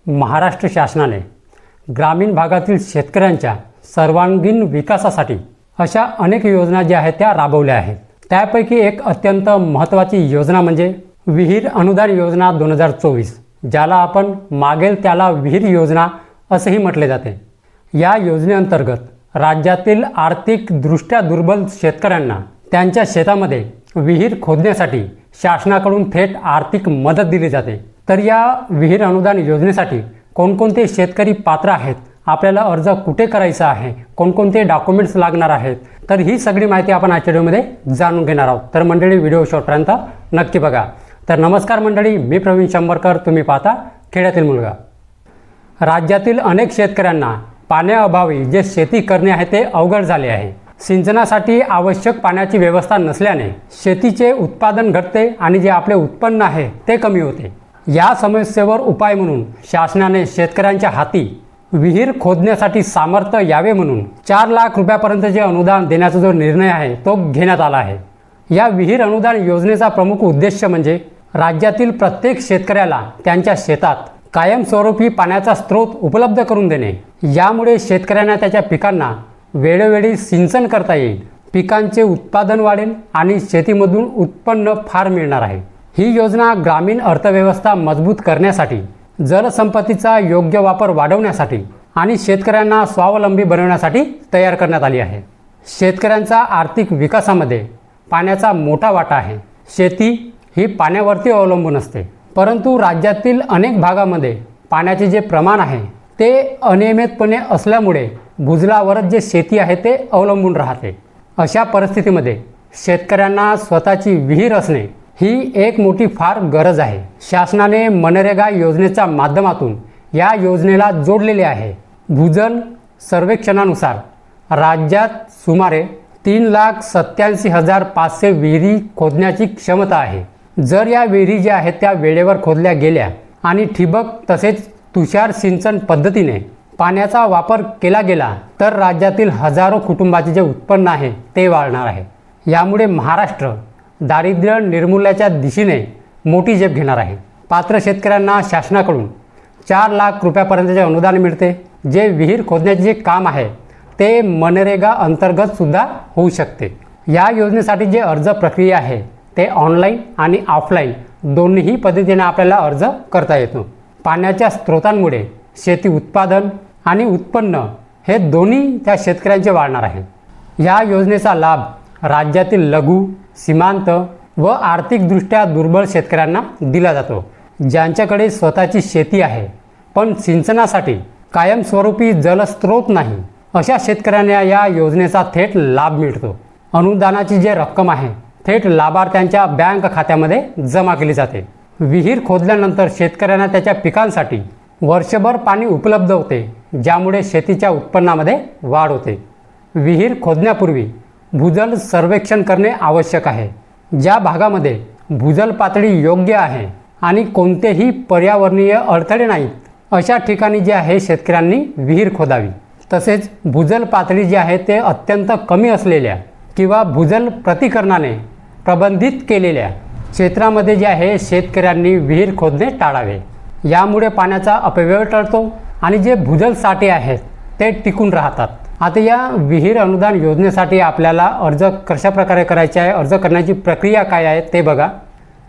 महाराष्ट्र शासनाने ग्रामीण भागातील शेतकऱ्यांच्या सर्वांगीण विकासासाठी अशा अनेक योजना ज्या आहेत त्या राबवल्या आहेत। त्यापैकी एक अत्यंत महत्त्वाची योजना म्हणजे विहीर अनुदान योजना 2024, ज्याला आपण मागेल त्याला विहीर योजना असेही म्हटले जाते। या योजनेअंतर्गत राज्यातील आर्थिकदृष्ट्या दुर्बल शेतकऱ्यांना त्यांच्या शेतामध्ये विहीर खोदण्यासाठी शासनाकडून थेट आर्थिक मदत दिली जाते। तर या विहीर अनुदान योजनेसाठी कोणकोणते शेतकरी पात्र आहेत, आपल्याला अर्ज कुठे करायचा आहे, कोणकोणते डॉक्युमेंट्स लागणार आहेत, तर ही सगळी माहिती आपण आजच्या व्हिडिओमध्ये जाणून घेणार आहोत। तर मंडळी, व्हिडिओ शेवटपर्यंत नक्की बघा। तर नमस्कार मंडळी, मी प्रवीण शंभरकर, तुम्ही पाहता खेड्यातील मुलगा। राज्यातील अनेक शेतकऱ्यांना पाण्याअभावी जे शेती करणे आहे ते अवघड झाले आहे। सिंचनासाठी आवश्यक पाण्याची व्यवस्था नसल्याने शेतीचे उत्पादन घटते आणि जे आपले उत्पन्न आहे ते कमी होते। या समस्येवर उपाय म्हणून शासनाने शेतकऱ्यांच्या हाती विहीर खोदण्यासाठी सामर्थ्य यावे म्हणून 4 लाख रुपयापर्यंतचे अनुदान देण्याचा जो निर्णय आहे तो घेण्यात आला आहे। या विहीर अनुदान योजनेचा प्रमुख उद्देश म्हणजे राज्यातील प्रत्येक शेतकऱ्याला त्यांच्या शेतात कायमस्वरूपी पाण्याचा स्रोत उपलब्ध करून देणे। यामुळे शेतकऱ्यांना त्याच्या पिकांना वेळोवेळी सिंचन करता येईल, पिकांचे उत्पादन वाढेल आणि शेतीमधून उत्पन्न फार मिळणार आहे। ही योजना ग्रामीण अर्थव्यवस्था मजबूत करण्यासाठी, जलसंपत्तीचा योग्य वापर वाढवण्यासाठी आणि शेतकऱ्यांना स्वावलंबी बनवण्यासाठी तयार करण्यात आली आहे। शेतकऱ्यांचा आर्थिक विकासामध्ये पाण्याचा मोठा वाटा आहे। शेती ही पाण्यावरती अवलंबून असते, परंतु राज्यातील अनेक भागामध्ये पाण्याचे जे प्रमाण आहे ते अनियमितपणे असल्यामुळे भूजलावरच जे शेती आहे ते अवलंबून राहते। अशा परिस्थितीमध्ये शेतकऱ्यांना स्वतःची विहीर असणे ही एक मोठी फार गरज आहे। शासनाने मनरेगा योजनेच्या माध्यमातून या योजनेला जोडलेले आहे। भूजल सर्वेक्षणानुसार राज्यात सुमारे 3,87,500 विहिरी खोदण्याची क्षमता आहे। जर या विहिरी ज्या आहेत त्या वेळेवर खोदल्या गेल्या आणि ठिबक तसेच तुषार सिंचन पद्धतीने पाण्याचा वापर केला गेला तर राज्यातील हजारो कुटुंबाचे जे उत्पन्न आहे ते वाढणार आहे। यामुळे महाराष्ट्र दारिद्र्य निर्मूलनाच्या दिशेने मोठी झेप घेणार आहे। पात्र शेतकऱ्यांना शासनाकडून 4 लाख रुपयापर्यंतचे अनुदान मिळते। जे विहीर खोदण्याचे जे काम आहे ते मनरेगा अंतर्गत सुद्धा होऊ शकते। या योजनेसाठी जे अर्ज प्रक्रिया आहे ते ऑनलाईन आणि ऑफलाईन दोन्ही पद्धतीने आपल्याला अर्ज करता येतो। पाण्याच्या स्रोतांमुळे शेती उत्पादन आणि उत्पन्न हे दोन्ही त्या शेतकऱ्यांचे वाढणार आहे। या योजनेचा लाभ राज्यातील लघु, सीमांत व आर्थिकदृष्ट्या दुर्बल शेतकऱ्यांना दिला जातो, ज्यांच्याकडे स्वतःची शेती आहे पण सिंचनासाठी कायमस्वरूपी जलस्रोत नाही। अशा शेतकऱ्यांना या योजनेचा थेट लाभ मिळतो। अनुदानाची जी रक्कम आहे थेट लाभार्थ्यांच्या बँक खात्यामध्ये जमा केली जाते। विहीर खोदल्यानंतर शेतकऱ्यांना त्याच्या पिकांसाठी वर्षभर पाणी उपलब्ध होते, ज्यामुळे शेतीच्या उत्पन्नामध्ये वाढ होते। विहीर खोदण्यापूर्वी भूजल सर्वेक्षण करणे आवश्यक आहे। ज्या भागामध्ये भूजल पातळी योग्य आहे आणि कोणतेही पर्यावरणीय अडथळे नाहीत अशा ठिकाणी जे आहे शेतकऱ्यांनी विहीर खोदावी। तसेच भूजल पातळी जी आहे ते अत्यंत कमी असलेल्या किंवा भूजल प्रतिकरणाने प्रबंधित केलेल्या क्षेत्रामध्ये जे आहे शेतकऱ्यांनी विहीर खोदणे टाळावे। यामुळे पाण्याचा अपव्यय टळतो आणि जे भूजल साठे आहेत ते टिकून राहतात। आता या विहीर अनुदान योजनेसाठी आपल्याला अर्ज कशा प्रकारे करायचे आहे, अर्ज करण्याची प्रक्रिया काय आहे ते बघा।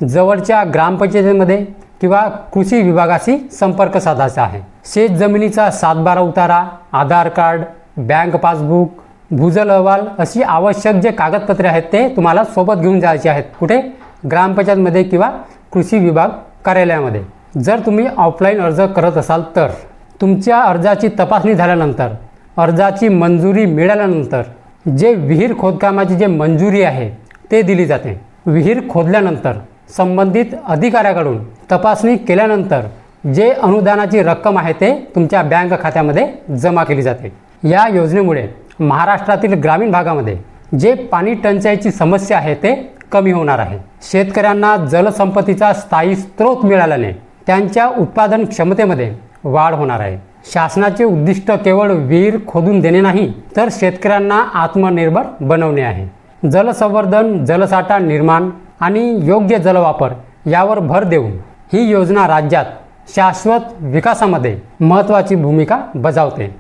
जवळच्या ग्रामपंचायतीमध्ये किंवा कृषी विभागाशी संपर्क साधायचा आहे। शेत जमिनीचा 7/12 उतारा, आधार कार्ड, बँक पासबुक, भूजल अहवाल अशी आवश्यक जे कागदपत्रे आहेत ते तुम्हाला सोबत घेऊन जायचे आहेत। कुठे? ग्रामपंचायतमध्ये किंवा कृषी विभाग कार्यालयामध्ये। जर तुम्ही ऑफलाईन अर्ज करत असाल तर तुमच्या अर्जाची तपासणी झाल्यानंतर, अर्जाची मंजुरी मिळाल्यानंतर जे विहीर खोदकामाची जे मंजुरी आहे ते दिली जाते। विहीर खोदल्यानंतर संबंधित अधिकाऱ्याकडून तपासणी केल्यानंतर जे अनुदानाची रक्कम आहे ते तुमच्या बँक खात्यामध्ये जमा केली जाते। या योजनेमुळे महाराष्ट्रातील ग्रामीण भागामध्ये जे पाणी टंचाईची समस्या आहे ते कमी होणार आहे। शेतकऱ्यांना जलसंपत्तीचा स्थायी स्रोत मिळाल्याने त्यांच्या उत्पादन क्षमतेमध्ये वाढ होणार आहे। शासनाचे उद्दिष्ट केवळ विहीर खोदून देणे नाही तर शेतकऱ्यांना आत्मनिर्भर बनवणे आहे। जलसंवर्धन, जलसाठा निर्माण आणि योग्य जलवापर यावर भर देऊन ही योजना राज्यात शाश्वत विकासामध्ये महत्त्वाची भूमिका बजावते।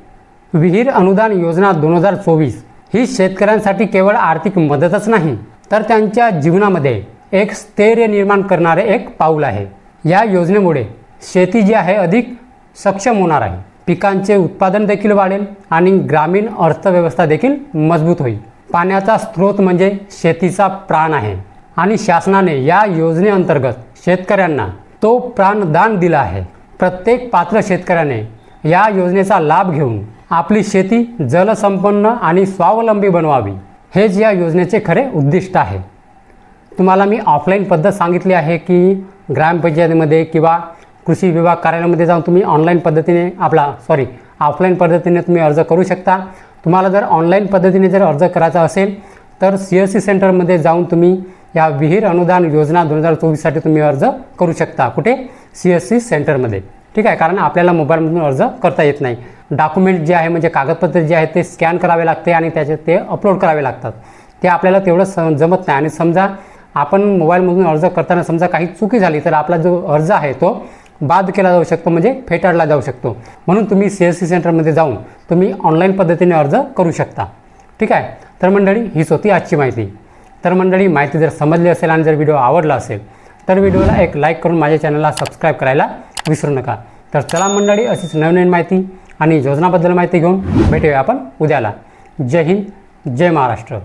विहीर अनुदान योजना 2024 ही शेतकऱ्यांसाठी केवळ आर्थिक मदतच नाही, तर त्यांच्या जीवनामध्ये एक स्थैर्य निर्माण करणारे एक पाऊल आहे। या योजनेमुळे शेती जी आहे अधिक सक्षम होणार आहे, पिकांचे उत्पादन देखील वाढेल आणि ग्रामीण अर्थव्यवस्था देखील मजबूत होईल। पाण्याचा स्रोत म्हणजे शेतीचा प्राण आहे आणि शासनाने या योजनेअंतर्गत शेतकऱ्यांना तो प्राणदान दिला आहे। प्रत्येक पात्र शेतकऱ्याने या योजनेचा लाभ घेऊन आपली शेती जलसंपन्न आणि स्वावलंबी बनवावी, हेच या योजनेचे खरे उद्दिष्ट आहे। तुम्हाला मी ऑफलाईन पद्धत सांगितली आहे की ग्रामपंचायतीमध्ये किंवा कृषी विभाग कार्यालयामध्ये जाऊन तुम्ही ऑफलाईन पद्धतीने तुम्ही अर्ज करू शकता। तुम्हाला जर ऑनलाईन पद्धतीने जर अर्ज करायचा असेल तर CSC सेंटरमध्ये जाऊन तुम्ही या विहीर अनुदान योजना 2024साठी तुम्ही अर्ज करू शकता। कुठे? CSC सेंटरमध्ये, ठीक आहे। कारण आपल्याला मोबाईलमधून अर्ज करता येत नाही। डॉक्युमेंट जे आहे म्हणजे कागदपत्र जे आहे ते स्कॅन करावे लागते आणि त्याचे ते अपलोड करावे लागतात। ते आपल्याला तेवढं जमत नाही आणि समजा आपण मोबाईलमधून अर्ज करताना समजा काही चुकी झाली तर आपला जो अर्ज आहे तो बाद केला जाऊ शकतो, म्हणजे फेटाळला जाऊ शकतो। म्हणून तुम्ही CSC सेंटरमध्ये जाऊन तुम्ही ऑनलाईन पद्धतीने अर्ज करू शकता, ठीक आहे। तर मंडळी, हीच होती आजची माहिती। तर मंडळी, माहिती जर समजली असेल आणि जर व्हिडिओ आवडला असेल तर व्हिडिओला एक लाईक करून माझ्या चॅनलला सबस्क्राईब करायला विसरू नका। तर चला मंडळी, अशीच नवीन माहिती आणि योजनाबद्दल माहिती घेऊन भेटूया आपण उद्याला। जय हिंद, जय महाराष्ट्र।